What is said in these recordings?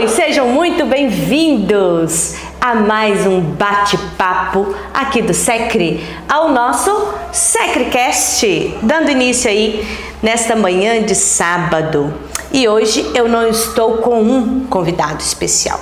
sejam muito bem-vindos a mais um bate-papo aqui do Secre, ao nosso SecreCast, dando início aí nesta manhã de sábado. E hoje eu não estou com um convidado especial,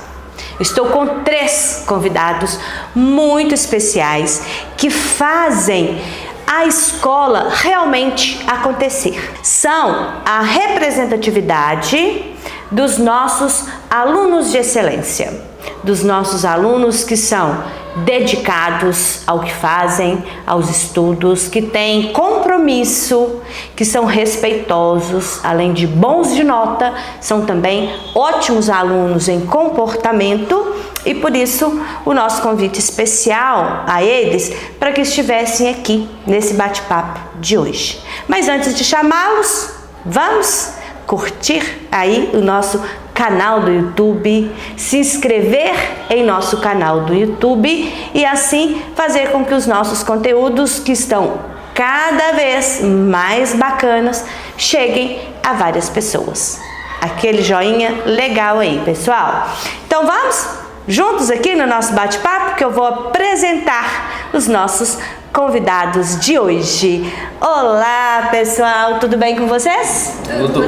estou com 3 convidados muito especiais que fazem a escola realmente acontecer. São a representatividade dos nossos alunos de excelência, dos nossos alunos que são dedicados ao que fazem, aos estudos, que têm compromisso, que são respeitosos, além de bons de nota, são também ótimos alunos em comportamento e por isso o nosso convite especial a eles para que estivessem aqui nesse bate-papo de hoje. Mas antes de chamá-los, vamos curtir aí o nosso canal do YouTube, se inscrever em nosso canal do YouTube e assim fazer com que os nossos conteúdos, que estão cada vez mais bacanas, cheguem a várias pessoas. Aquele joinha legal aí, pessoal. Então vamos juntos aqui no nosso bate-papo, que eu vou apresentar os nossos convidados de hoje. Olá, pessoal, tudo bem com vocês? Tudo.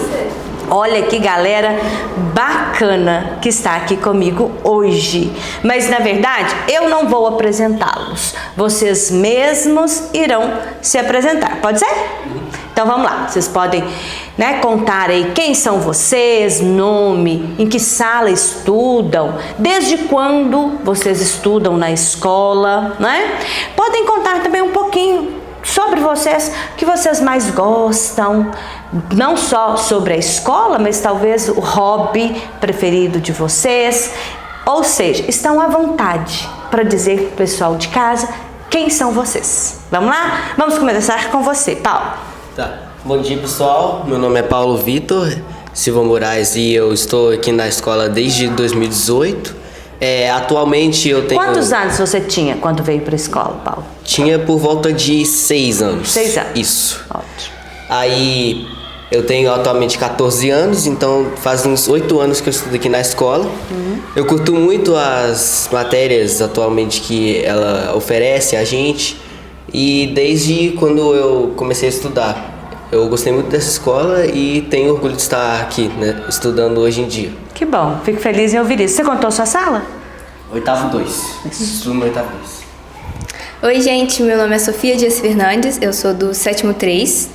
Olha que galera bacana que está aqui comigo hoje. Mas na verdade eu não vou apresentá-los. Vocês mesmos irão se apresentar. Pode ser? Então vamos lá. Vocês podem, contar aí quem são vocês, nome, em que sala estudam, desde quando vocês estudam na escola, Podem contar também um pouquinho sobre vocês, o que vocês mais gostam, não só sobre a escola, mas talvez o hobby preferido de vocês. Ou seja, estão à vontade para dizer para o pessoal de casa quem são vocês. Vamos lá? Vamos começar com você, Paulo. Tá. Bom dia, pessoal. Meu nome é Paulo Vitor Silva Moraes e eu estou aqui na escola desde 2018. Atualmente eu tenho... Quantos anos você tinha quando veio para a escola, Paulo? Tinha por volta de 6 anos. 6 anos. Isso. Ótimo. Aí eu tenho atualmente 14 anos, então faz uns 8 anos que eu estudo aqui na escola. Eu curto muito as matérias atualmente que ela oferece a gente. E desde quando eu comecei a estudar, eu gostei muito dessa escola e tenho orgulho de estar aqui, estudando hoje em dia. Que bom, fico feliz em ouvir isso. Você contou sua sala? Oitavo 2. Estudo no oitavo 2. Oi, gente, meu nome é Sofia Dias Fernandes, eu sou do 7º 3.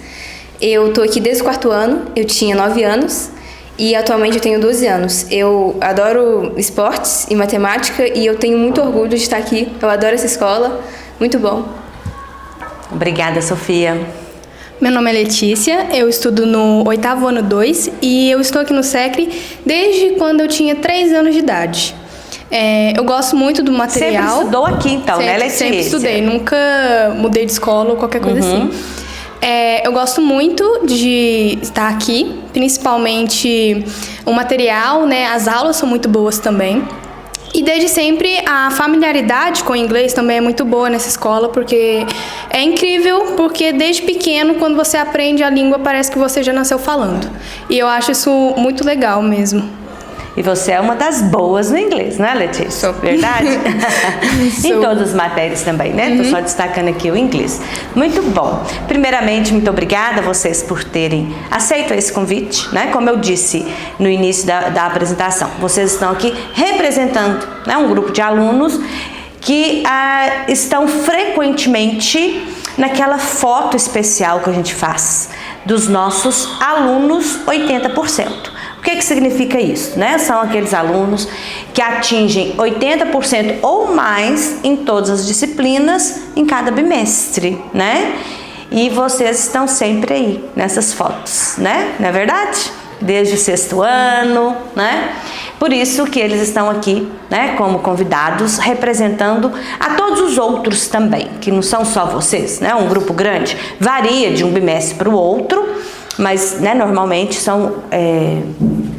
Eu tô aqui desde o 4º ano, eu tinha 9 anos e atualmente eu tenho 12 anos. Eu adoro esportes e matemática e eu tenho muito orgulho de estar aqui. Eu adoro essa escola, muito bom. Obrigada, Sofia. Meu nome é Letícia, eu estudo no 8º ano 2 e eu estou aqui no Secre desde quando eu tinha 3 anos de idade. Eu gosto muito do material. Sempre estudou aqui então, né, Letícia? Sempre estudei, nunca mudei de escola ou qualquer coisa assim. Eu gosto muito de estar aqui, principalmente o material, as aulas são muito boas também. E desde sempre a familiaridade com o inglês também é muito boa nessa escola, porque é incrível, porque desde pequeno, quando você aprende a língua, parece que você já nasceu falando. E eu acho isso muito legal mesmo. E você é uma das boas no inglês, não é, Letícia? Sou. Verdade? Em todas as matérias também, Tô só destacando aqui o inglês. Muito bom. Primeiramente, muito obrigada a vocês por terem aceito esse convite, Como eu disse no início da apresentação, vocês estão aqui representando, um grupo de alunos que estão frequentemente naquela foto especial que a gente faz dos nossos alunos 80%. O que significa isso? São aqueles alunos que atingem 80% ou mais em todas as disciplinas em cada bimestre, E vocês estão sempre aí nessas fotos, não é verdade? Desde o 6º ano, Por isso que eles estão aqui, como convidados, representando a todos os outros também, que não são só vocês, Um grupo grande varia de um bimestre para o outro, mas normalmente são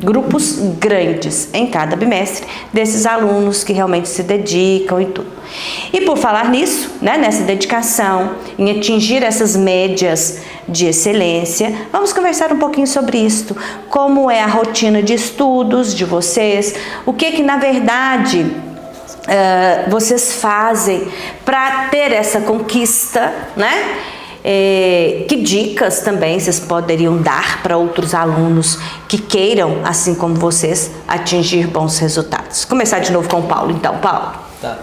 grupos grandes em cada bimestre desses alunos que realmente se dedicam e tudo. E por falar nisso, né, nessa dedicação, em atingir essas médias de excelência, vamos conversar um pouquinho sobre isso. Como é a rotina de estudos de vocês? O que na verdade vocês fazem para ter essa conquista, né? Que dicas também vocês poderiam dar para outros alunos que queiram, assim como vocês, atingir bons resultados? Começar de novo com o Paulo, então. Paulo. Tá.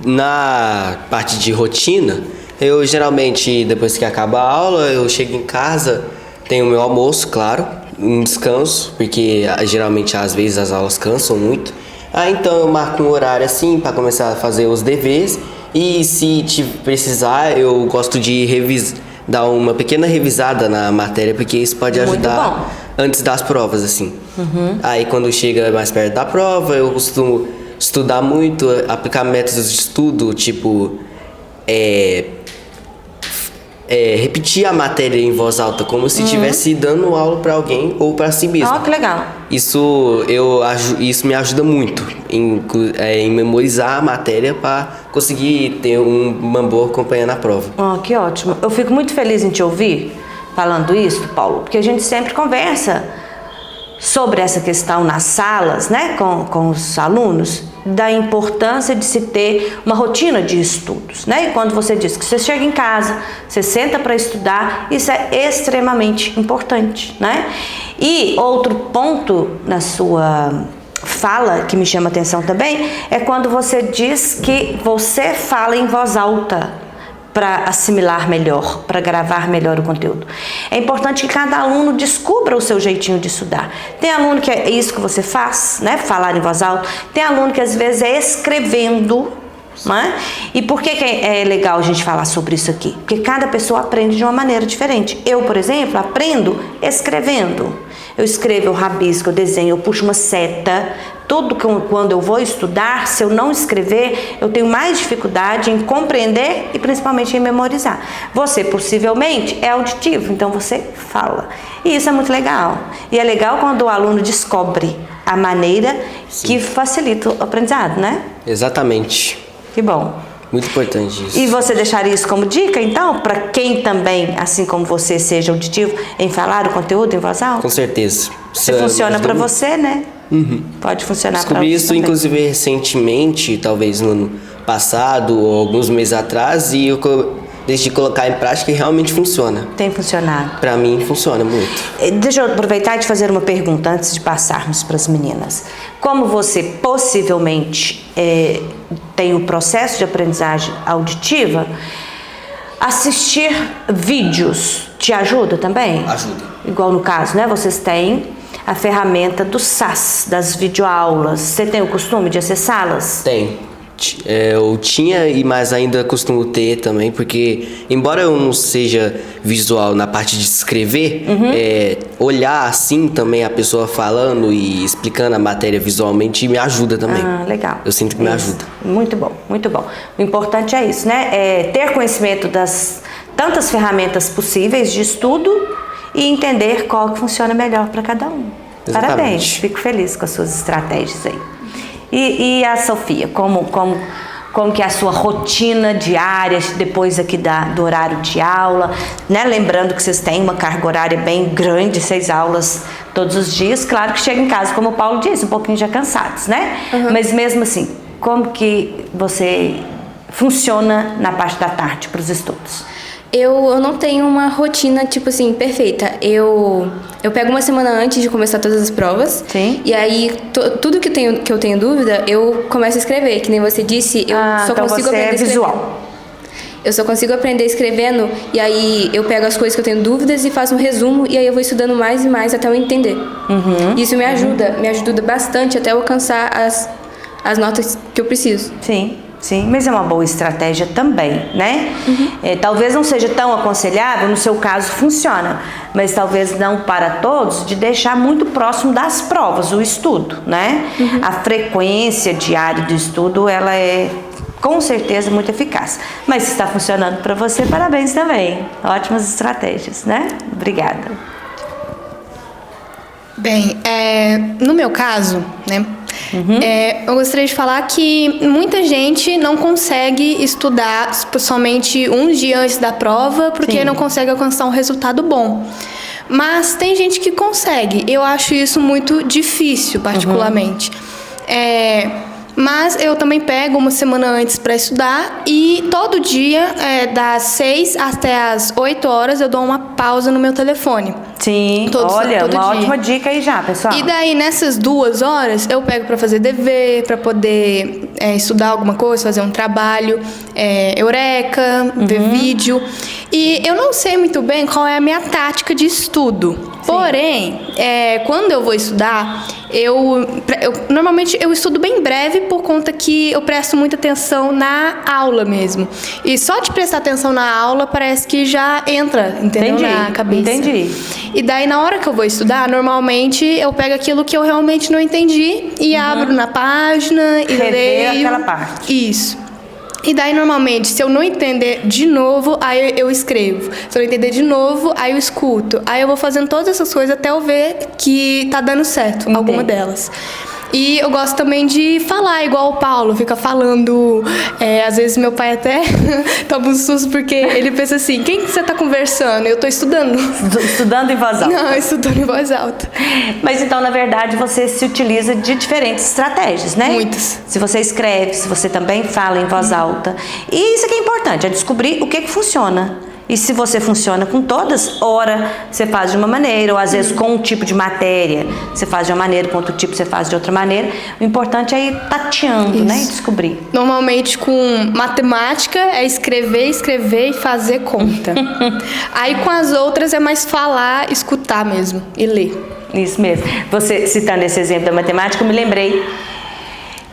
Na parte de rotina, eu geralmente, depois que acaba a aula, eu chego em casa, tenho o meu almoço, claro, um descanso, porque geralmente às vezes as aulas cansam muito. Então eu marco um horário assim para começar a fazer os deveres. E se precisar, eu gosto de dar uma pequena revisada na matéria, porque isso pode ajudar antes das provas, assim. Aí quando chega mais perto da prova, eu costumo estudar muito, aplicar métodos de estudo, tipo repetir a matéria em voz alta, como se estivesse dando aula para alguém ou para si mesmo. Que legal. Isso me ajuda muito em memorizar a matéria para conseguir ter uma boa companhia na prova. Que ótimo. Eu fico muito feliz em te ouvir falando isso, Paulo, porque a gente sempre conversa sobre essa questão nas salas, né, com os alunos, da importância de se ter uma rotina de estudos, né? E quando você diz que você chega em casa, você senta para estudar, isso é extremamente importante, né? E outro ponto na sua fala que me chama atenção também é quando você diz que você fala em voz alta para assimilar melhor, para gravar melhor o conteúdo. É importante que cada aluno descubra o seu jeitinho de estudar. Tem aluno que é isso que você faz, né? Falar em voz alta. Tem aluno que às vezes é escrevendo, né? E por que é legal a gente falar sobre isso aqui? Porque cada pessoa aprende de uma maneira diferente. Eu, por exemplo, aprendo escrevendo. Eu escrevo, eu rabisco, eu desenho, eu puxo uma seta. Tudo que quando eu vou estudar, se eu não escrever, eu tenho mais dificuldade em compreender e principalmente em memorizar. Você possivelmente é auditivo, então você fala. E isso é muito legal. E é legal quando o aluno descobre a maneira que facilita o aprendizado, né? Exatamente. Que bom. Muito importante isso. E você deixaria isso como dica, então, para quem também, assim como você, seja auditivo, em falar o conteúdo em voz alta? Com certeza. Se funciona para você, né? Pode funcionar para Descobri isso, também. inclusive, recentemente, talvez no ano passado ou alguns meses atrás, e eu decidi colocar em prática e realmente funciona. Tem funcionado. Para mim, funciona muito. Deixa eu aproveitar e te fazer uma pergunta antes de passarmos para as meninas. Como você possivelmente tem um processo de aprendizagem auditiva, assistir vídeos te ajuda também? Ajuda. Igual no caso, né? Vocês têm a ferramenta do SAS, das videoaulas. Você tem o costume de acessá-las? Tem. Eu tinha, mas ainda costumo ter também, porque embora eu não seja visual na parte de escrever, olhar assim também a pessoa falando e explicando a matéria visualmente me ajuda também. Legal. Eu sinto que me ajuda. Muito bom, muito bom. O importante é isso, né? É ter conhecimento das tantas ferramentas possíveis de estudo e entender qual que funciona melhor para cada um. Exatamente. Parabéns, fico feliz com as suas estratégias aí. E a Sofia, como que é a sua rotina diária, depois aqui do horário de aula, né? Lembrando que vocês têm uma carga horária bem grande, 6 aulas todos os dias. Claro que chega em casa, como o Paulo disse, um pouquinho já cansados, né? Mas mesmo assim, como que você funciona na parte da tarde para os estudos? Eu não tenho uma rotina, tipo assim, perfeita. Eu pego uma semana antes de começar todas as provas. Sim. E aí, tudo que eu tenho dúvida, eu começo a escrever. Que nem você disse, eu só então consigo você aprender é visual. Eu só consigo aprender escrevendo. E aí, eu pego as coisas que eu tenho dúvidas e faço um resumo. E aí, eu vou estudando mais e mais até eu entender. Isso me ajuda bastante até eu alcançar as notas que eu preciso. Sim, mas é uma boa estratégia também, né? Talvez não seja tão aconselhável, no seu caso funciona, mas talvez não para todos, de deixar muito próximo das provas o estudo, né? A frequência diária do estudo, ela é com certeza muito eficaz. Mas se está funcionando para você, parabéns também. Ótimas estratégias, né? Obrigada. Bem, no meu caso, né, eu gostaria de falar que muita gente não consegue estudar somente um dia antes da prova porque Sim. não consegue alcançar um resultado bom. Mas tem gente que consegue. Eu acho isso muito difícil, particularmente. Mas eu também pego uma semana antes para estudar e todo dia, das 6 até as 8 horas, eu dou uma pausa no meu telefone. Sim, todo uma dia. ótima dica aí já, pessoal. E daí, nessas 2 horas, eu pego para fazer dever, para poder estudar alguma coisa, fazer um trabalho, eureka, ver vídeo. E eu não sei muito bem qual é a minha tática de estudo. Porém, quando eu vou estudar, normalmente eu estudo bem breve por conta que eu presto muita atenção na aula mesmo. E só de prestar atenção na aula parece que já entra, entendeu? Na cabeça. Entendi. E daí, na hora que eu vou estudar, normalmente eu pego aquilo que eu realmente não entendi e abro na página e Rever leio. aquela parte. Isso. E daí, normalmente, se eu não entender de novo, aí eu escrevo. Se eu não entender de novo, aí eu escuto. Aí eu vou fazendo todas essas coisas até eu ver que tá dando certo, alguma delas. E eu gosto também de falar, igual o Paulo, fica falando. Às vezes meu pai até toma um susto porque ele pensa assim: quem que você tá conversando? Eu tô estudando. Estudando em voz alta. Não, estudando em voz alta. Mas então, na verdade, você se utiliza de diferentes estratégias, né? Muitas. Se você escreve, se você também fala em voz alta. E isso aqui é importante, é descobrir o que funciona. E se você funciona com todas, ora você faz de uma maneira, ou às vezes com um tipo de matéria você faz de uma maneira, com outro tipo você faz de outra maneira. O importante é ir tateando, né? E descobrir. Normalmente com matemática é escrever e fazer conta. Aí com as outras é mais falar, escutar mesmo e ler. Isso mesmo. Você citando esse exemplo da matemática, eu me lembrei.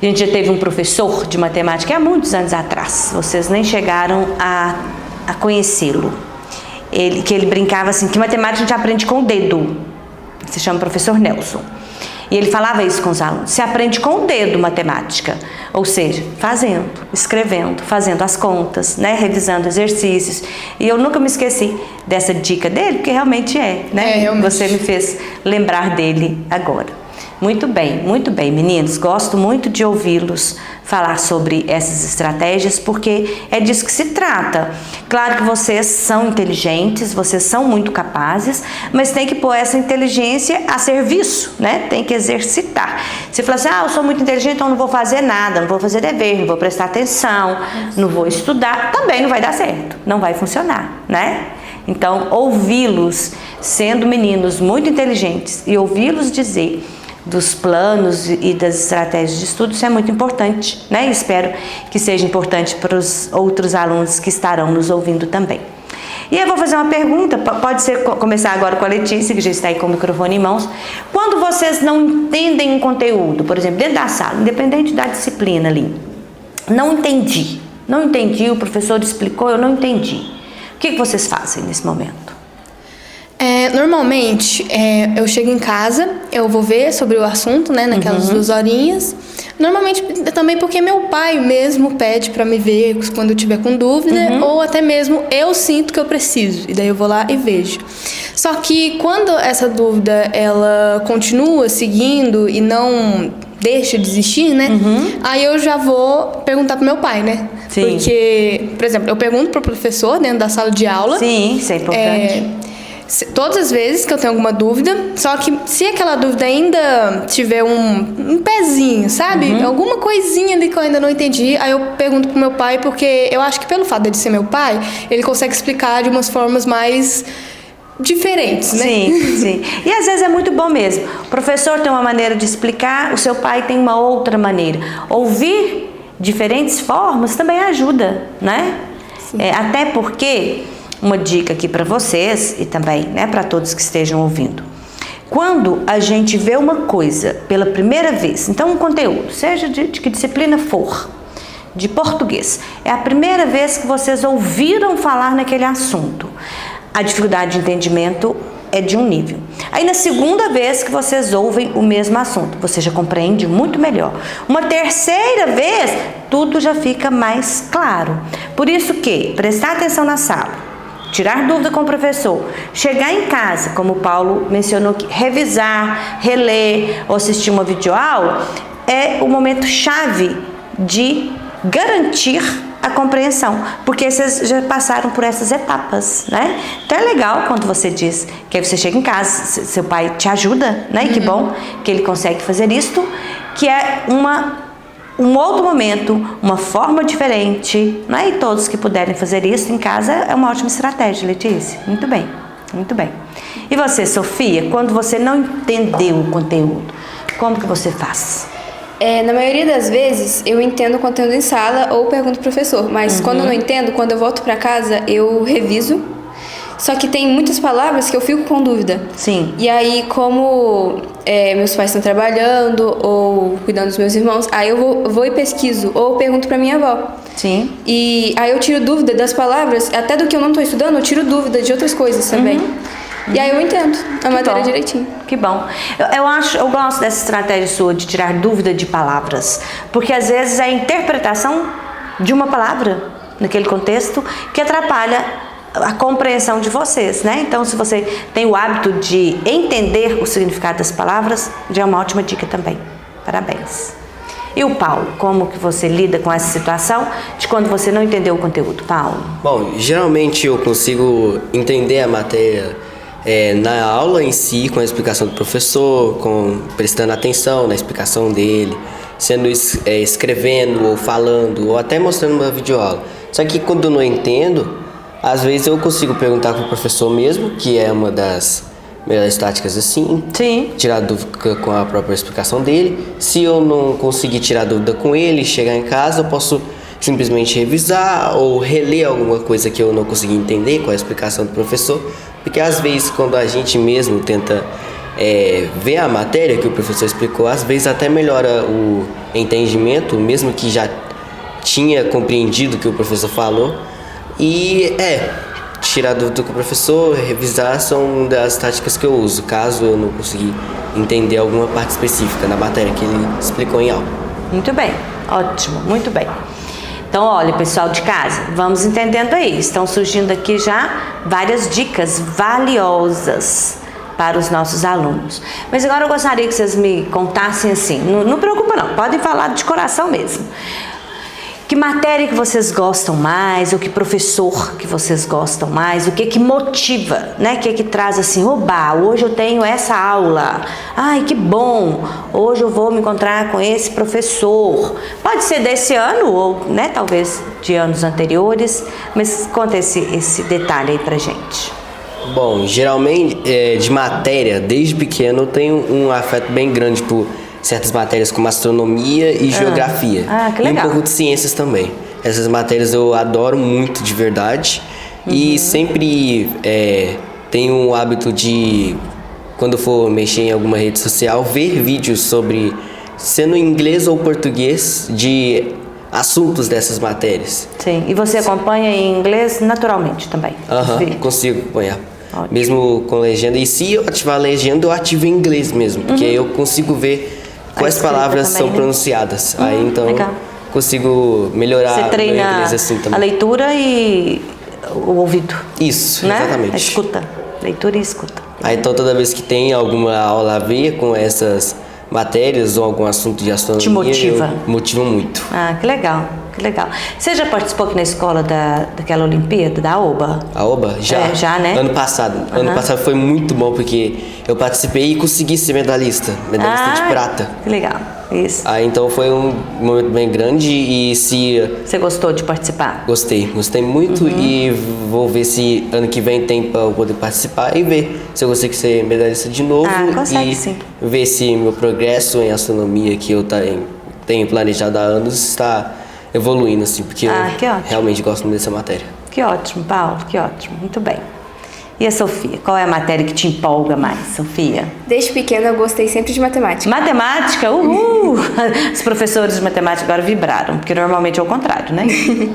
A gente já teve um professor de matemática há muitos anos atrás. Vocês nem chegaram a conhecê-lo. Ele brincava assim, que matemática a gente aprende com o dedo. Se chama professor Nelson. E ele falava isso com os alunos. Se aprende com o dedo matemática. Ou seja, fazendo, escrevendo, fazendo as contas, né? Revisando exercícios. E eu nunca me esqueci dessa dica dele, porque realmente né? Realmente. Você me fez lembrar dele agora. Muito bem, meninos. Gosto muito de ouvi-los falar sobre essas estratégias, porque é disso que se trata. Claro que vocês são inteligentes, vocês são muito capazes, mas tem que pôr essa inteligência a serviço, né? Tem que exercitar. Você fala assim, eu sou muito inteligente, então não vou fazer nada, não vou fazer dever, não vou prestar atenção, não vou estudar, também não vai dar certo, não vai funcionar, né? Então, ouvi-los sendo meninos muito inteligentes e ouvi-los dizer dos planos e das estratégias de estudo, isso é muito importante, né? E espero que seja importante para os outros alunos que estarão nos ouvindo também. E eu vou fazer uma pergunta, pode ser começar agora com a Letícia, que já está aí com o microfone em mãos. Quando vocês não entendem um conteúdo, por exemplo, dentro da sala, independente da disciplina ali, não entendi, o professor explicou, eu não entendi. O que vocês fazem nesse momento? Normalmente, eu chego em casa, eu vou ver sobre o assunto, né, naquelas 2 horinhas. Normalmente, também porque meu pai mesmo pede para me ver quando eu tiver com dúvida, ou até mesmo eu sinto que eu preciso, e daí eu vou lá e vejo. Só que quando essa dúvida, ela continua seguindo e não deixa de existir, né, aí eu já vou perguntar pro meu pai, né? Sim. Porque, por exemplo, eu pergunto pro professor dentro da sala de aula. Sim, isso é importante. Todas as vezes que eu tenho alguma dúvida, só que se aquela dúvida ainda tiver um pezinho, sabe? Alguma coisinha ali que eu ainda não entendi, aí eu pergunto pro meu pai, porque eu acho que pelo fato de ser meu pai, ele consegue explicar de umas formas mais diferentes, né? Sim. E às vezes é muito bom mesmo. O professor tem uma maneira de explicar, o seu pai tem uma outra maneira. Ouvir diferentes formas também ajuda, né? Até porque... Uma dica aqui para vocês e também, né, para todos que estejam ouvindo. Quando a gente vê uma coisa pela primeira vez, então um conteúdo, seja de que disciplina for, de português, é a primeira vez que vocês ouviram falar naquele assunto, a dificuldade de entendimento é de um nível. Aí na segunda vez que vocês ouvem o mesmo assunto, você já compreende muito melhor. Uma terceira vez, tudo já fica mais claro. Por isso que prestar atenção na sala, tirar dúvida com o professor, chegar em casa, como o Paulo mencionou, revisar, reler ou assistir uma videoaula, é o momento chave de garantir a compreensão, porque vocês já passaram por essas etapas, né? Então é legal quando você diz que aí você chega em casa, seu pai te ajuda, né? E que bom que ele consegue fazer isto, que é um outro momento, uma forma diferente, né? E todos que puderem fazer isso em casa é uma ótima estratégia, Letícia. Muito bem, muito bem. E você, Sofia, quando você não entendeu o conteúdo, como que você faz? Na maioria das vezes, eu entendo o conteúdo em sala ou pergunto pro professor. Mas quando eu não entendo, quando eu volto pra casa, eu reviso. Só que tem muitas palavras que eu fico com dúvida. Sim. E aí, como meus pais estão trabalhando ou cuidando dos meus irmãos, aí eu vou e pesquiso ou pergunto pra minha avó. Sim. E aí eu tiro dúvida das palavras, até do que eu não tô estudando, eu tiro dúvida de outras coisas também. E aí eu entendo a matéria direitinho. Que bom. Eu gosto dessa estratégia sua de tirar dúvida de palavras, porque às vezes é a interpretação de uma palavra naquele contexto que atrapalha a compreensão de vocês, né? Então, se você tem o hábito de entender o significado das palavras, já é uma ótima dica também. Parabéns. E o Paulo, como que você lida com essa situação de quando você não entendeu o conteúdo, Paulo? Bom, geralmente eu consigo entender a matéria na aula em si, com a explicação do professor, prestando atenção na explicação dele, sendo escrevendo ou falando, ou até mostrando uma videoaula. Só que quando eu não entendo, às vezes eu consigo perguntar para o professor mesmo, que é uma das melhores táticas assim. Sim. Tirar dúvida com a própria explicação dele. Se eu não conseguir tirar dúvida com ele, chegar em casa, eu posso simplesmente revisar ou reler alguma coisa que eu não consegui entender com a explicação do professor. Porque às vezes quando a gente mesmo tenta ver a matéria que o professor explicou, às vezes até melhora o entendimento, mesmo que já tinha compreendido o que o professor falou. E tirar dúvida com o professor, revisar são das táticas que eu uso, caso eu não conseguir entender alguma parte específica na matéria que ele explicou em aula. Muito bem, ótimo, muito bem. Então, olha, pessoal de casa, vamos entendendo aí. Estão surgindo aqui já várias dicas valiosas para os nossos alunos. Mas agora eu gostaria que vocês me contassem assim, não preocupa não, podem falar de coração mesmo. Que matéria que vocês gostam mais, ou que professor que vocês gostam mais, o que motiva, né? O que traz assim, oba, hoje eu tenho essa aula, ai que bom, hoje eu vou me encontrar com esse professor. Pode ser desse ano, ou né, talvez de anos anteriores, mas conta esse detalhe aí pra gente. Bom, geralmente de matéria, desde pequeno eu tenho um afeto bem grande por certas matérias como astronomia e geografia. Que legal. E um pouco de ciências também. Essas matérias eu adoro muito de verdade. E sempre tenho o hábito de, quando for mexer em alguma rede social, ver vídeos sobre, sendo em inglês ou português, de assuntos dessas matérias. Sim, e você acompanha em inglês naturalmente também? Consigo acompanhar. Ótimo. Mesmo com legenda. E se eu ativar a legenda, eu ativo em inglês mesmo, porque eu consigo ver quais palavras também, são pronunciadas. Aí então legal. Consigo melhorar você treina meu inglês assim também. A leitura e o ouvido. Isso, né? Exatamente. A escuta. Leitura e escuta. Aí então toda vez que tem alguma aula a ver com essas matérias ou algum assunto de astronomia, te motiva? Motiva muito. Que legal, que legal. Você já participou aqui na escola daquela Olimpíada, da AOBA? A AOBA? Já. Já, né? Ano passado. Ano passado foi muito bom porque eu participei e consegui ser medalhista de prata. Que legal, isso. Aí então foi um momento bem grande e Você gostou de participar? Gostei muito e vou ver se ano que vem tem para eu poder participar e ver se eu consigo ser medalhista de novo. Consegue, e sim. Ver se meu progresso em astronomia que eu tenho planejado há anos está evoluindo, assim, porque eu realmente gosto muito dessa matéria. Que ótimo, Paulo, que ótimo, muito bem. E a Sofia? Qual é a matéria que te empolga mais, Sofia? Desde pequena eu gostei sempre de matemática. Matemática? Uhul! Os professores de matemática agora vibraram, porque normalmente é o contrário, né?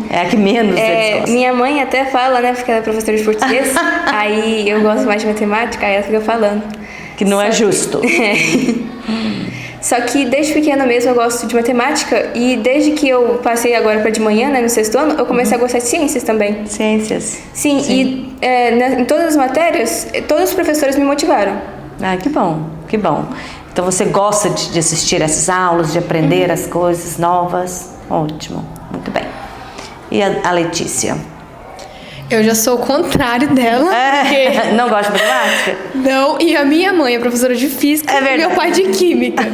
É a que menos eles gostam. Minha mãe até fala, né, porque ela é professora de português, aí eu gosto mais de matemática, aí ela fica falando. Que não é justo. Só que desde pequena mesmo eu gosto de matemática e desde que eu passei agora para de manhã, né, no 6º ano, eu comecei a gostar de ciências também. Ciências. Sim. E em todas as matérias, todos os professores me motivaram. Ah, que bom, que bom. Então você gosta de assistir essas aulas, de aprender as coisas novas? Ótimo, muito bem. E a Letícia? Eu já sou o contrário dela. Porque... Não gosta de matemática? Não, e a minha mãe é professora de física e meu pai de química.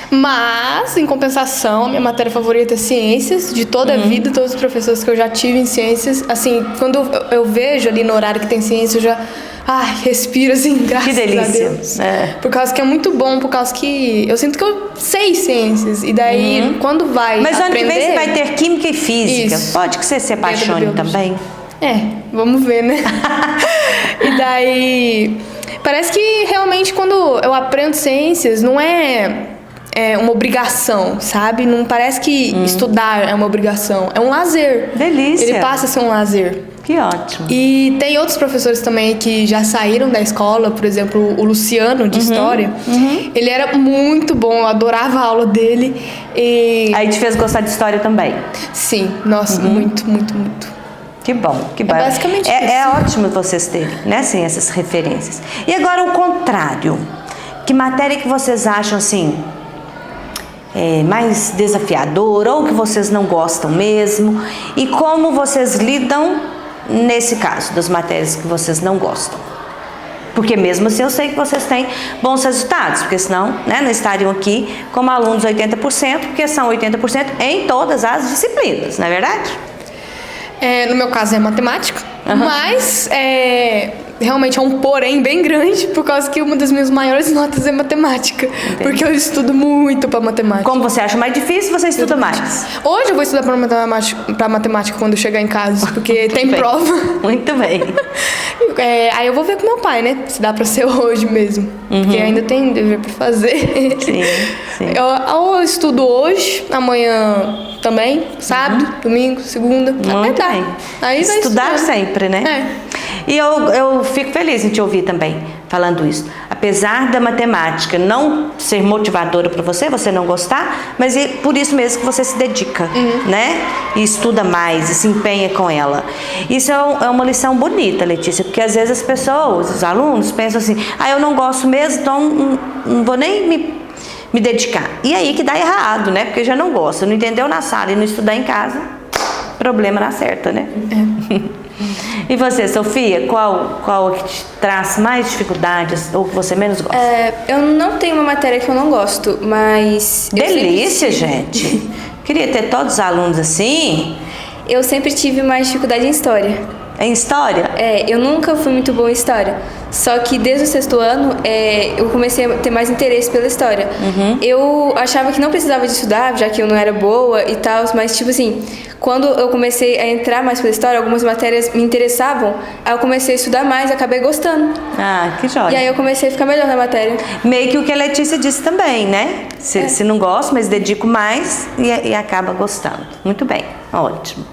Mas, em compensação, minha matéria favorita é ciências. De toda a vida, todos os professores que eu já tive em ciências, assim, quando eu vejo ali no horário que tem ciência, eu já... Ai, respiro assim, graças que delícia. a Deus. Por causa que é muito bom, por causa que eu sinto que eu sei ciências. E daí, quando vai Mas aprender... ano que vem você vai ter química e física. Isso. Pode que você se apaixone também. Vamos ver, né? E daí... Parece que realmente quando eu aprendo ciências, não é uma obrigação, sabe? Não parece que estudar é uma obrigação. É um lazer. Delícia. Ele passa a ser um lazer. Que ótimo. E tem outros professores também que já saíram da escola, por exemplo, o Luciano, de História. Ele era muito bom, eu adorava a aula dele. E... Aí te fez gostar de História também? Sim, nossa, muito, muito, muito. Que bom, que bom. Basicamente isso. É ótimo vocês terem, né, assim, essas referências. E agora o contrário. Que matéria que vocês acham, assim, mais desafiadora ou que vocês não gostam mesmo? E como vocês lidam nesse caso, das matérias que vocês não gostam? Porque mesmo assim eu sei que vocês têm bons resultados, porque senão, né, não estariam aqui como alunos 80%, porque são 80% em todas as disciplinas, não é verdade? No meu caso é matemática, mas realmente é um porém bem grande, por causa que uma das minhas maiores notas é matemática. Entendi. Porque eu estudo muito para matemática. Como você acha mais difícil, você estuda mais? Hoje eu vou estudar para matemática quando eu chegar em casa, porque tem prova. Muito bem. Aí eu vou ver com meu pai, né? Se dá para ser hoje mesmo. Porque ainda tem dever para fazer. Sim, sim. Eu estudo hoje, amanhã também, sábado, domingo, segunda. Muito bem. Aí estudar sempre, né? E eu fico feliz em te ouvir também falando isso. Apesar da matemática não ser motivadora para você, você não gostar, mas é por isso mesmo que você se dedica, né? E estuda mais, e se empenha com ela. Isso é uma lição bonita, Letícia, porque às vezes as pessoas, os alunos, pensam assim, eu não gosto mesmo, então não vou nem me dedicar. E aí que dá errado, né? Porque já não gosta, não entendeu na sala e não estudar em casa, problema na certa, né? E você, Sofia, qual que te traz mais dificuldades ou que você menos gosta? Eu não tenho uma matéria que eu não gosto, mas... Delícia, gente! Queria ter todos os alunos assim. Eu sempre tive mais dificuldade em História. Em História? Eu nunca fui muito boa em História. Só que desde o 6º ano, eu comecei a ter mais interesse pela História. Eu achava que não precisava de estudar, já que eu não era boa e tal, mas tipo assim, quando eu comecei a entrar mais pela História, algumas matérias me interessavam, aí eu comecei a estudar mais e acabei gostando. Ah, que joia. E aí eu comecei a ficar melhor na matéria. Meio que o que a Letícia disse também, né? Se não gosto, mas dedico mais e acaba gostando. Muito bem, ótimo.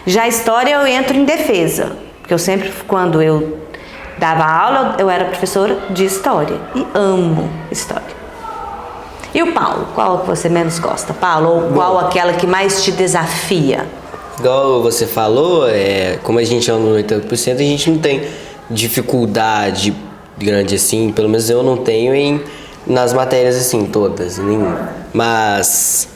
Já a História eu entro em defesa, porque eu sempre, quando eu dava aula, eu era professora de História e amo História. E o Paulo, qual que você menos gosta, Paulo? Ou qual aquela que mais te desafia? Igual você falou, como a gente é no 80%, a gente não tem dificuldade grande assim, pelo menos eu não tenho nas matérias assim, todas, nenhuma. Mas...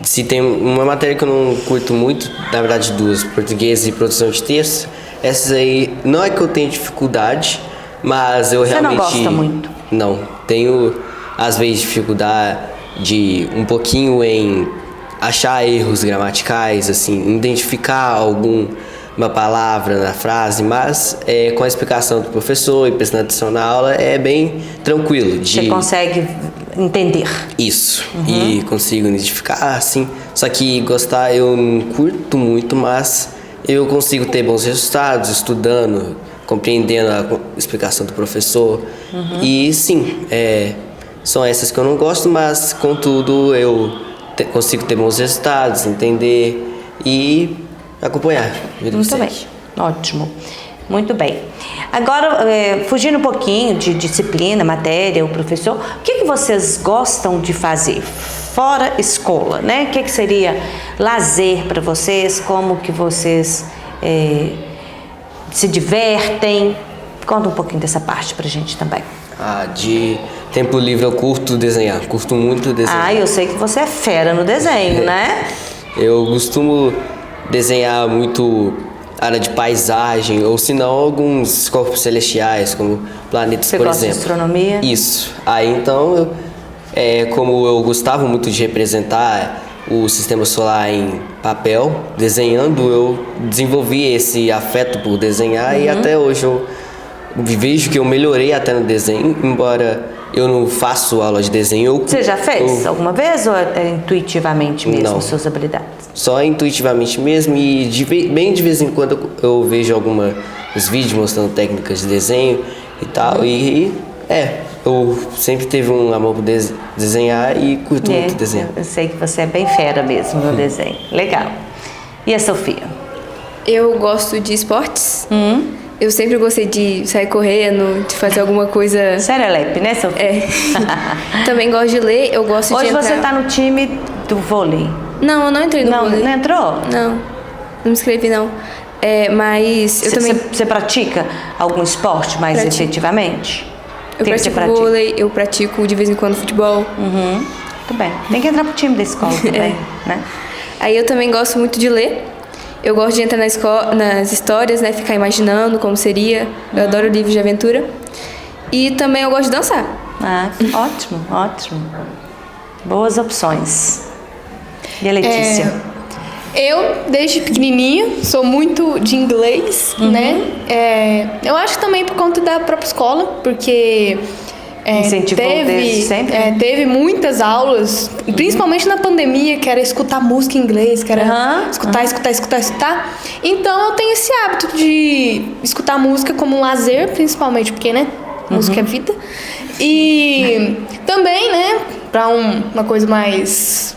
se tem uma matéria que eu não curto muito, na verdade duas, português e produção de texto, essas aí não é que eu tenho dificuldade, mas eu realmente... Você não gosta muito? Não, tenho às vezes dificuldade de um pouquinho em achar erros gramaticais, assim, identificar alguma palavra na frase, mas com a explicação do professor e prestando atenção na aula é bem tranquilo. Você consegue entender. Isso, e consigo identificar, assim. Só que gostar eu não curto muito, mas eu consigo ter bons resultados estudando, compreendendo a explicação do professor. E sim, são essas que eu não gosto, mas contudo eu consigo ter bons resultados, entender e acompanhar. Muito bem, ótimo. Muito bem. Agora, fugindo um pouquinho de disciplina, matéria, o professor, o que vocês gostam de fazer fora escola, né? O que seria lazer para vocês? Como que vocês se divertem? Conta um pouquinho dessa parte pra gente também. De tempo livre eu curto desenhar, curto muito desenhar. Eu sei que você é fera no desenho, né? Eu costumo desenhar muito área de paisagem, ou se não, alguns corpos celestiais, como planetas, Você por gosta exemplo. de astronomia? Isso. Aí então, como eu gostava muito de representar o sistema solar em papel, desenhando, eu desenvolvi esse afeto por desenhar e até hoje eu vejo que eu melhorei até no desenho, embora eu não faço aula de desenho. Você já fez alguma vez ou é intuitivamente mesmo suas habilidades? Só intuitivamente mesmo e bem de vez em quando eu vejo alguns vídeos mostrando técnicas de desenho e tal. Eu sempre tive um amor por desenhar e curto muito desenhar. Eu sei que você é bem fera mesmo no desenho. Legal. E a Sofia? Eu gosto de esportes. Eu sempre gostei de sair correndo, de fazer alguma coisa... Serelepe, né, Sofia? Também gosto de ler, eu gosto Hoje de entrar... você tá no time do vôlei. Não, eu não entrei no vôlei. Não entrou? Não me inscrevi não. Mas eu também... Você pratica algum esporte mais efetivamente? Eu pratico vôlei, eu pratico de vez em quando futebol. Muito bem. Tem que entrar pro time da escola também, né? Aí eu também gosto muito de ler. Eu gosto de entrar nas histórias, né? Ficar imaginando como seria. Eu adoro livros de aventura. E também eu gosto de dançar. Ótimo, ótimo. Boas opções. E a Letícia? Eu, desde pequenininha, sou muito de inglês, né? Eu acho que também por conta da própria escola, porque... Incentivou desde sempre? Teve muitas aulas, principalmente na pandemia, que era escutar música em inglês, que era escutar. Então eu tenho esse hábito de escutar música como um lazer, principalmente porque, né? Música é vida. E também, né? Pra uma coisa mais...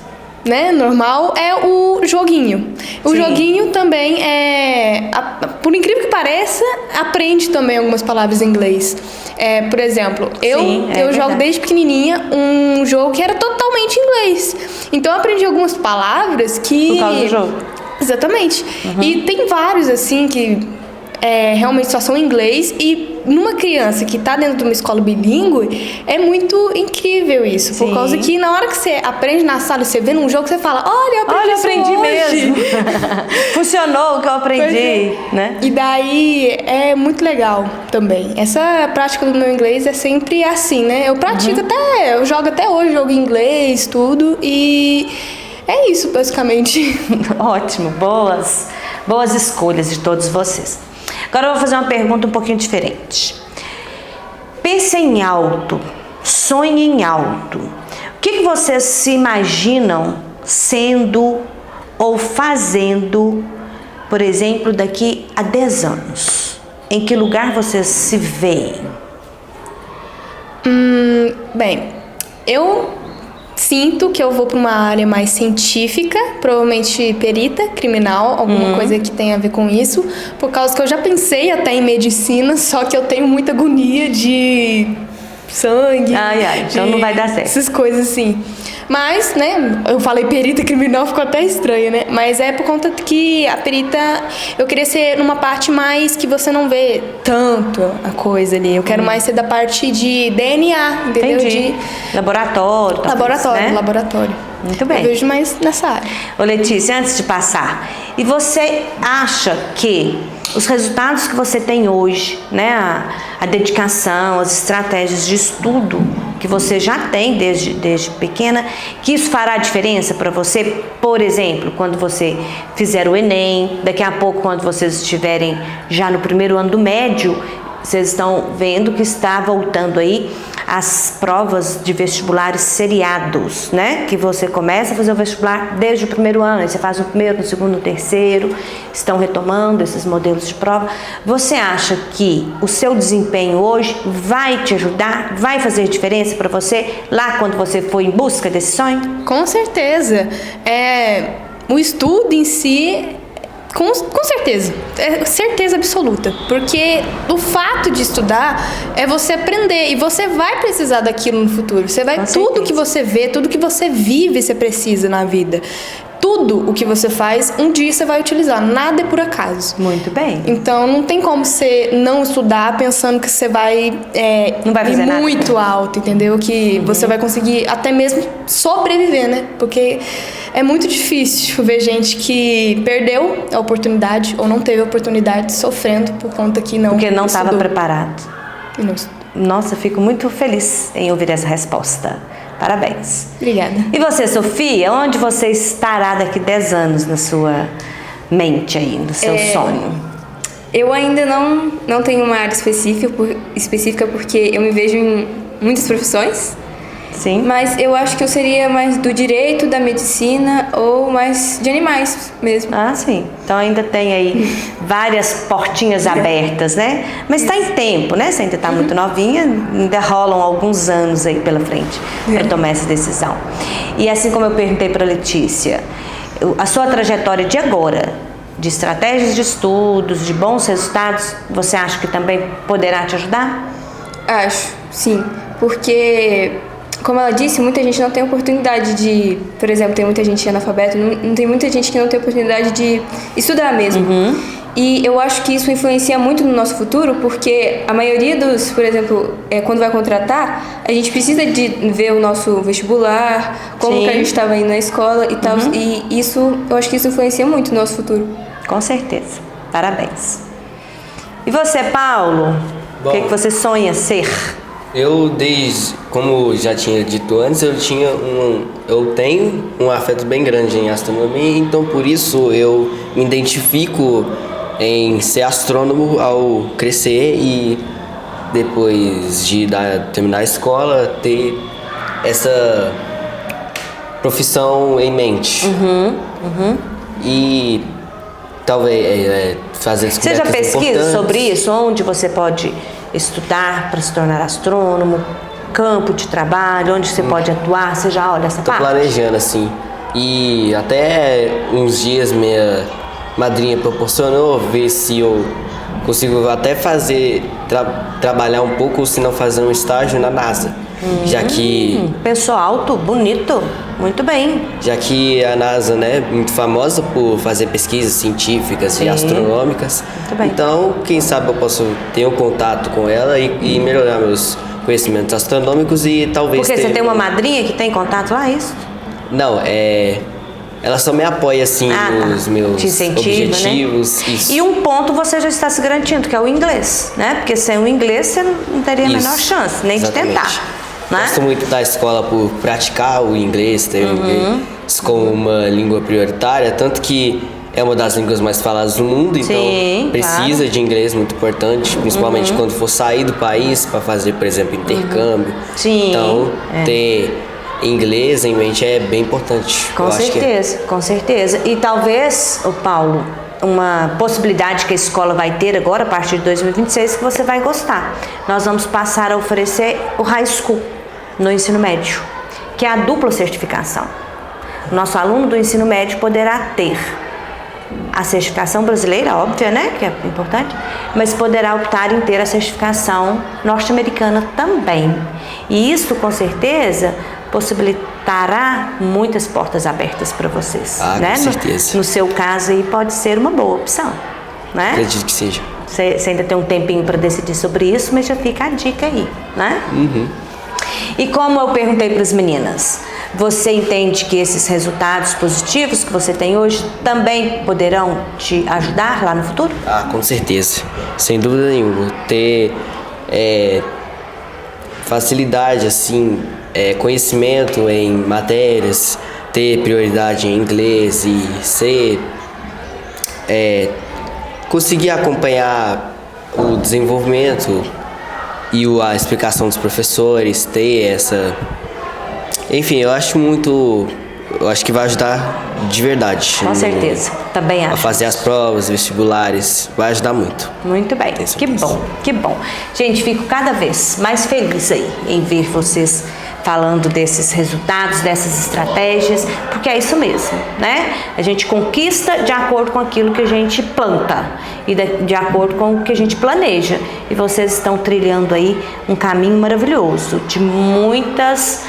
normal, é o joguinho. O joguinho também por incrível que pareça, aprende também algumas palavras em inglês. Por exemplo, eu jogo desde pequenininha um jogo que era totalmente em inglês. Então eu aprendi algumas palavras que... Por causa do jogo? Exatamente. E tem vários, assim, que realmente só são em inglês, e numa criança que tá dentro de uma escola bilíngue, é muito incrível isso. Por causa que na hora que você aprende na sala, você vê num jogo, você fala, olha, eu aprendi hoje. Mesmo. Funcionou o que eu aprendi, né? E daí é muito legal também. Essa prática do meu inglês é sempre assim, né? Eu pratico eu jogo até hoje, jogo em inglês, tudo, e é isso, basicamente. Ótimo, boas escolhas de todos vocês. Agora eu vou fazer uma pergunta um pouquinho diferente. Pensem alto, sonhem alto. O que vocês se imaginam sendo ou fazendo, por exemplo, daqui a 10 anos? Em que lugar vocês se veem? Bem, eu sinto que eu vou para uma área mais científica, provavelmente perita, criminal, alguma coisa que tenha a ver com isso, por causa que eu já pensei até em medicina, só que eu tenho muita agonia de sangue. Então não vai dar certo. Essas coisas assim. Mas, né, eu falei perita criminal, ficou até estranho, né? Mas é por conta que a perita, eu queria ser numa parte mais que você não vê tanto a coisa ali. Eu quero mais ser da parte de DNA, entendeu? Entendi. Laboratório. Laboratório. Muito bem. Eu vejo mais nessa área. Ô Letícia, antes de passar, e você acha que os resultados que você tem hoje, né, a dedicação, as estratégias de estudo que você já tem desde pequena, que isso fará diferença para você? Por exemplo, quando você fizer o Enem, daqui a pouco, quando vocês estiverem já no primeiro ano do médio, vocês estão vendo que está voltando aí as provas de vestibulares seriados, né? Que você começa a fazer o vestibular desde o primeiro ano, aí você faz o primeiro, no segundo, no terceiro, estão retomando esses modelos de prova. Você acha que o seu desempenho hoje vai te ajudar, vai fazer diferença para você lá quando você for em busca desse sonho? Com certeza. O estudo em si Com certeza, é certeza absoluta, porque o fato de estudar é você aprender e você vai precisar daquilo no futuro. Você vai, tudo que você vê, tudo que você vive, você precisa na vida. Tudo o que você faz, um dia você vai utilizar. Nada é por acaso. Muito bem. Então, não tem como você não estudar pensando que você vai, não vai fazer ir nada. muito alto, entendeu? Que você vai conseguir até mesmo sobreviver, né? Porque é muito difícil ver gente que perdeu a oportunidade ou não teve a oportunidade sofrendo por conta que não Porque não estava estudou. preparado. E não estudou. Nossa, fico muito feliz em ouvir essa resposta. Parabéns. Obrigada. E você, Sofia, onde você estará daqui 10 anos na sua mente aí, no seu sonho? Eu ainda não tenho uma área específica porque eu me vejo em muitas profissões. Sim. Mas eu acho que eu seria mais do direito, da medicina ou mais de animais mesmo. Ah, sim. Então ainda tem aí várias portinhas abertas, né? Mas está em tempo, né? Você ainda está muito novinha, ainda rolam alguns anos aí pela frente para tomar essa decisão. E assim como eu perguntei para a Letícia, a sua trajetória de agora, de estratégias de estudos, de bons resultados, você acha que também poderá te ajudar? Acho, sim. Porque, como ela disse, muita gente não tem oportunidade de... Por exemplo, tem muita gente analfabeta, não tem muita gente que não tem oportunidade de estudar mesmo. E eu acho que isso influencia muito no nosso futuro, porque a maioria dos, por exemplo, quando vai contratar, a gente precisa de ver o nosso vestibular, como que a gente estava indo na escola e tal. E isso, eu acho que isso influencia muito no nosso futuro. Com certeza. Parabéns. E você, Paulo? O que você sonha ser? Eu, como já tinha dito antes, eu tenho um afeto bem grande em astronomia, então por isso eu me identifico em ser astrônomo ao crescer e depois de terminar a escola ter essa profissão em mente. E talvez fazer Você já descobertas pesquisa importantes. sobre isso? Onde você pode estudar para se tornar astrônomo? Campo de trabalho? Onde você pode atuar? Você já olha essa Tô parte? planejando, assim. E até uns dias minha madrinha proporcionou ver se eu consigo até trabalhar um pouco, ou se não fazer um estágio na NASA. Já que Pensou alto, bonito, muito bem. Já que a NASA, né, é muito famosa por fazer pesquisas científicas e astronômicas. Muito bem. Então, quem sabe eu posso ter um contato com ela e melhorar meus conhecimentos astronômicos e talvez Porque você tem uma madrinha que tem contato lá, é isso? Não, ela só me apoia, assim, nos meus Te incentiva, objetivos. né? Isso. E um ponto você já está se garantindo, que é o inglês, né? Porque sem o inglês você não teria a menor chance, nem Exatamente. de tentar. Né? Gosto muito da escola por praticar o inglês, ter o inglês como uma língua prioritária, tanto que é uma das línguas mais faladas do mundo, então Sim, precisa claro. de inglês, muito importante, principalmente quando for sair do país para fazer, por exemplo, intercâmbio. Sim, Então, ter inglês em mente é bem importante. Com certeza, com certeza. E talvez, Paulo, uma possibilidade que a escola vai ter agora, a partir de 2026, que você vai gostar. Nós vamos passar a oferecer o High School no ensino médio, que é a dupla certificação. O nosso aluno do ensino médio poderá ter a certificação brasileira, óbvia, né, que é importante, mas poderá optar em ter a certificação norte-americana também. E isso, com certeza, possibilitará muitas portas abertas para vocês. Ah, né? com certeza. No seu caso aí pode ser uma boa opção, né? Acredito que seja. Você ainda tem um tempinho para decidir sobre isso, mas já fica a dica aí, né? E como eu perguntei para as meninas, você entende que esses resultados positivos que você tem hoje também poderão te ajudar lá no futuro? Ah, com certeza. Sem dúvida nenhuma. Ter facilidade, assim, conhecimento em matérias, ter prioridade em inglês e conseguir acompanhar o desenvolvimento e a explicação dos professores, ter essa... Enfim, eu acho que vai ajudar de verdade. Com certeza, também A acho. fazer as provas, vestibulares, vai ajudar muito. Muito bem, que bom, que bom. Gente, fico cada vez mais feliz aí em ver vocês falando desses resultados, dessas estratégias, porque é isso mesmo, né? A gente conquista de acordo com aquilo que a gente planta e de acordo com o que a gente planeja. E vocês estão trilhando aí um caminho maravilhoso, de muitas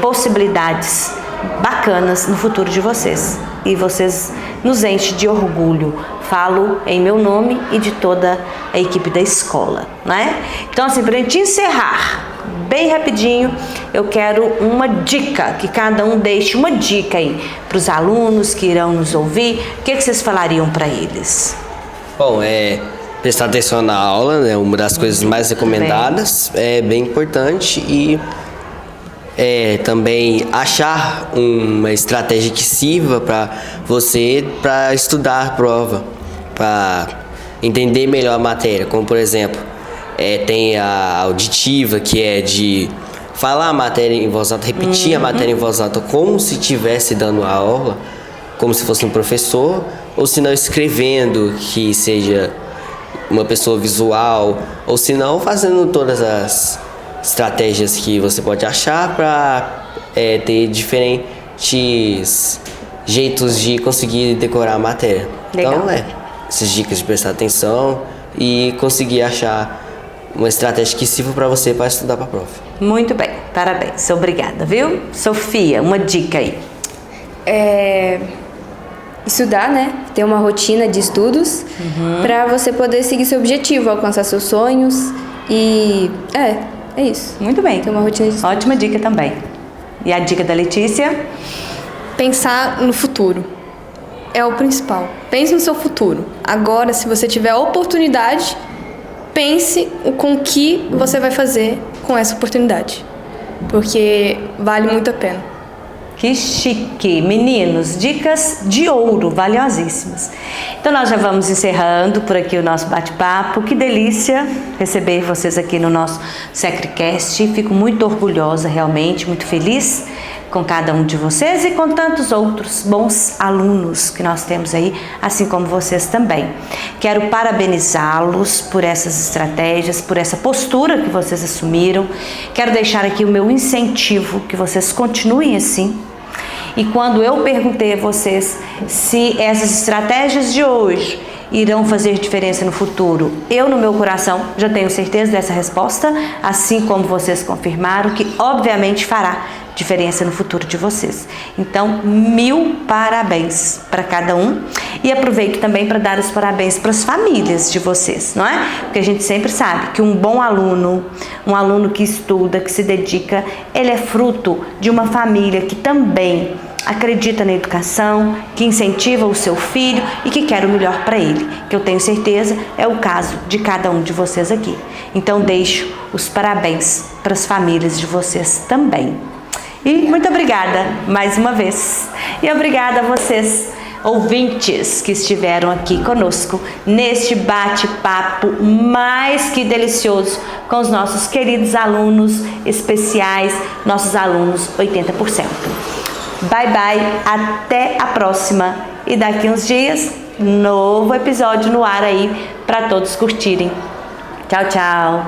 possibilidades bacanas no futuro de vocês. E vocês nos enchem de orgulho. Falo em meu nome e de toda a equipe da escola, né? Então, assim, para a gente encerrar bem rapidinho, eu quero uma dica, que cada um deixe uma dica aí para os alunos que irão nos ouvir. O que vocês falariam para eles? Bom, prestar atenção na aula, né? Uma das coisas mais recomendadas, é bem importante. E também achar uma estratégia que sirva para você para estudar a prova, para entender melhor a matéria. Como, por exemplo, tem a auditiva, que é de falar a matéria em voz alta, repetir a matéria em voz alta como se estivesse dando a aula, como se fosse um professor, ou se não escrevendo, que seja uma pessoa visual, ou se não fazendo todas as estratégias que você pode achar para ter diferentes jeitos de conseguir decorar a matéria. Legal. Então, essas dicas de prestar atenção e conseguir achar uma estratégia que sirva para você para estudar para a prova. Muito bem, parabéns, obrigada, viu? Sofia, uma dica aí. Estudar, né? Ter uma rotina de estudos para você poder seguir seu objetivo, alcançar seus sonhos e é isso. Muito bem. Ter uma rotina de estudos. Ótima dica também. E a dica da Letícia? Pensar no futuro é o principal. Pense no seu futuro. Agora, se você tiver a oportunidade, pense com o que você vai fazer com essa oportunidade, porque vale muito a pena. Que chique! Meninos, dicas de ouro, valiosíssimas. Então nós já vamos encerrando por aqui o nosso bate-papo. Que delícia receber vocês aqui no nosso SecreCast. Fico muito orgulhosa, realmente, muito feliz com cada um de vocês e com tantos outros bons alunos que nós temos aí, assim como vocês também. Quero parabenizá-los por essas estratégias, por essa postura que vocês assumiram. Quero deixar aqui o meu incentivo, que vocês continuem assim. E quando eu perguntei a vocês se essas estratégias de hoje irão fazer diferença no futuro, eu no meu coração já tenho certeza dessa resposta, assim como vocês confirmaram que obviamente fará diferença no futuro de vocês. Então, 1000 parabéns para cada um e aproveito também para dar os parabéns para as famílias de vocês, não é? Porque a gente sempre sabe que um bom aluno, um aluno que estuda, que se dedica, ele é fruto de uma família que também acredita na educação, que incentiva o seu filho e que quer o melhor para ele, que eu tenho certeza é o caso de cada um de vocês aqui. Então, deixo os parabéns para as famílias de vocês também. E muito obrigada mais uma vez. E obrigada a vocês, ouvintes, que estiveram aqui conosco neste bate-papo mais que delicioso com os nossos queridos alunos especiais, nossos alunos 80%. Bye, bye, até a próxima. E daqui uns dias, novo episódio no ar aí para todos curtirem. Tchau, tchau.